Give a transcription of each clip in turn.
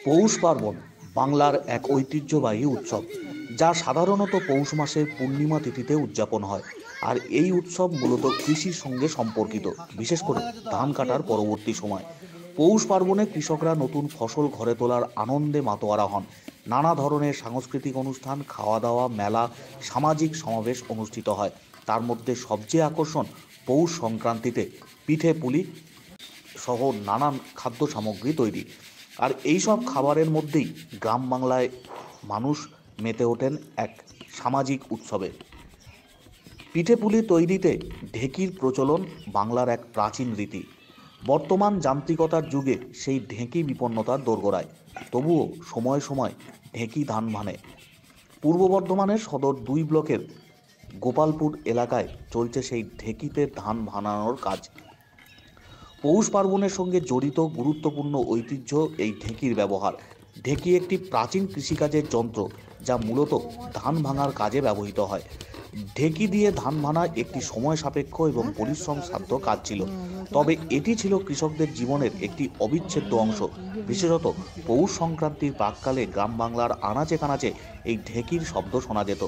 পৌষ পার্বণ বাংলার এক ঐতিহ্যবাহী উৎসব, যা সাধারণত পৌষ মাসের পূর্ণিমা তিথিতে উদযাপন হয়। আর এই উৎসব মূলত কৃষির সঙ্গে সম্পর্কিত, বিশেষ করে ধান কাটার পরবর্তী সময়। পৌষ পার্বণে কৃষকরা নতুন ফসল ঘরে তোলার আনন্দে মাতোয়ারা হন। নানা ধরনের সাংস্কৃতিক অনুষ্ঠান, খাওয়া দাওয়া, মেলা, সামাজিক সমাবেশ অনুষ্ঠিত হয়। তার মধ্যে সবচেয়ে আকর্ষণ পৌষ সংক্রান্তিতে পিঠে পুলি সহ নানান খাদ্য সামগ্রী তৈরি। আর এই সব খাবারের মধ্যেই গ্রাম বাংলায় মানুষ মেতে ওঠেন এক সামাজিক উৎসবে। পিঠেপুলি তৈরিতে ঢেঁকির প্রচলন বাংলার এক প্রাচীন রীতি। বর্তমান যান্ত্রিকতার যুগে সেই ঢেঁকি বিপন্নতার দোরগোড়ায়। তবুও সময় সময় ঢেঁকি ধান ভানে। পূর্ব বর্ধমানের সদর ২ ব্লকের গোপালপুর এলাকায় চলছে সেই ঢেঁকিতে ধান ভানানোর কাজ। পৌষ পার্বণের সঙ্গে জড়িত গুরুত্বপূর্ণ ঐতিহ্য এই ঢেঁকির ব্যবহার। ঢেঁকি একটি প্রাচীন কৃষিকাজের যন্ত্র, যা মূলত ধান ভাঙার কাজে ব্যবহৃত হয়। ঢেঁকি দিয়ে ধান ভাঙা একটি সময় সাপেক্ষ এবং পরিশ্রম সাধ্য কাজ ছিল, তবে এটি ছিল কৃষকদের জীবনের একটি অবিচ্ছেদ্য অংশ। বিশেষত পৌষ সংক্রান্তির প্রাককালে গ্রাম বাংলার আনাচে কানাচে এই ঢেঁকির শব্দ শোনা যেত।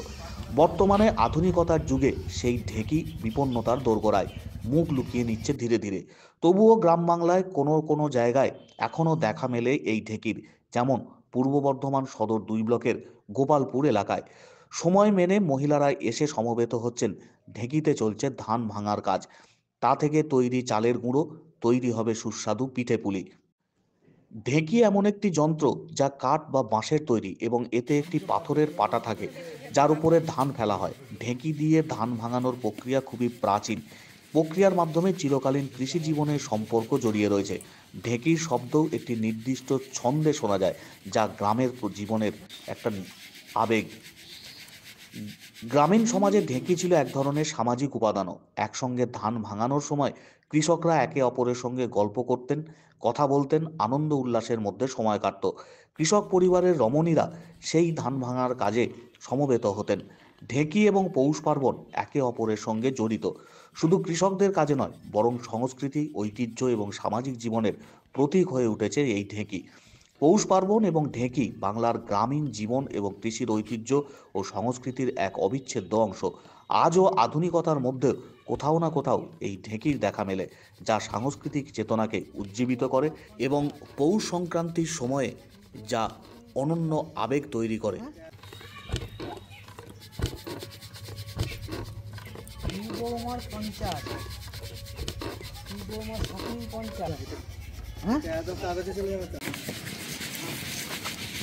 বর্তমানে আধুনিকতার যুগে সেই ঢেঁকি বিপন্নতার দোরগোড়ায়, মুখ লুকিয়ে নিচ্ছে ধীরে ধীরে। তবুও গ্রাম বাংলায় কোনো কোনো জায়গায় এখনও দেখা মেলে এই ঢেঁকির, যেমন পূর্ব বর্ধমান সদর ২ ব্লকের গোপালপুর এলাকায়। সময় মেনে মহিলারা এসে সমবেত হচ্ছেন। ঢেঁকিতে চলছে ধান ভাঙার কাজ। তা থেকে তৈরি চালের গুঁড়ো তৈরি হবে সুস্বাদু পিঠেপুলি। ঢেঁকি এমন একটি যন্ত্র যা কাঠ বা বাঁশের তৈরি এবং এতে একটি পাথরের পাটা থাকে, যার উপরে ধান ফেলা হয়। ঢেঁকি দিয়ে ধান ভাঙানোর প্রক্রিয়া খুবই প্রাচীন। প্রক্রিয়ার মাধ্যমে চিরকালীন কৃষি জীবনের সম্পর্ক জড়িয়ে রয়েছে। ঢেঁকির শব্দ একটি নির্দিষ্ট ছন্দে শোনা যায়, যা গ্রামের জীবনের একটা আবেগ। গ্রামীণ সমাজে ঢেঁকি ছিল এক ধরনের সামাজিক উপাদানও। একসঙ্গে ধান ভাঙানোর সময় কৃষকরা একে অপরের সঙ্গে গল্প করতেন, কথা বলতেন, আনন্দ উল্লাসের মধ্যে সময় কাটত। কৃষক পরিবারের রমণীরা সেই ধান ভাঙার কাজে সমবেত হতেন। ঢেঁকি এবং পৌষ পার্বণ একে অপরের সঙ্গে জড়িত। শুধু কৃষকদের কাজে নয়, বরং সংস্কৃতি, ঐতিহ্য এবং সামাজিক জীবনের প্রতীক হয়ে উঠেছে এই ঢেঁকি। পৌষ পার্বণ এবং ঢেঁকি বাংলার গ্রামীণ জীবন এবং কৃষির ঐতিহ্য ও সংস্কৃতির এক অবিচ্ছেদ্য অংশ। আজও আধুনিকতার মধ্যে কোথাও না কোথাও এই ঢেঁকির দেখা মেলে, যা সাংস্কৃতিক চেতনাকে উজ্জীবিত করে এবং পৌষ সংক্রান্তির সময়ে যা অনন্য আবেগ তৈরি করে।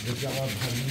যদি আমার ভাগ্নি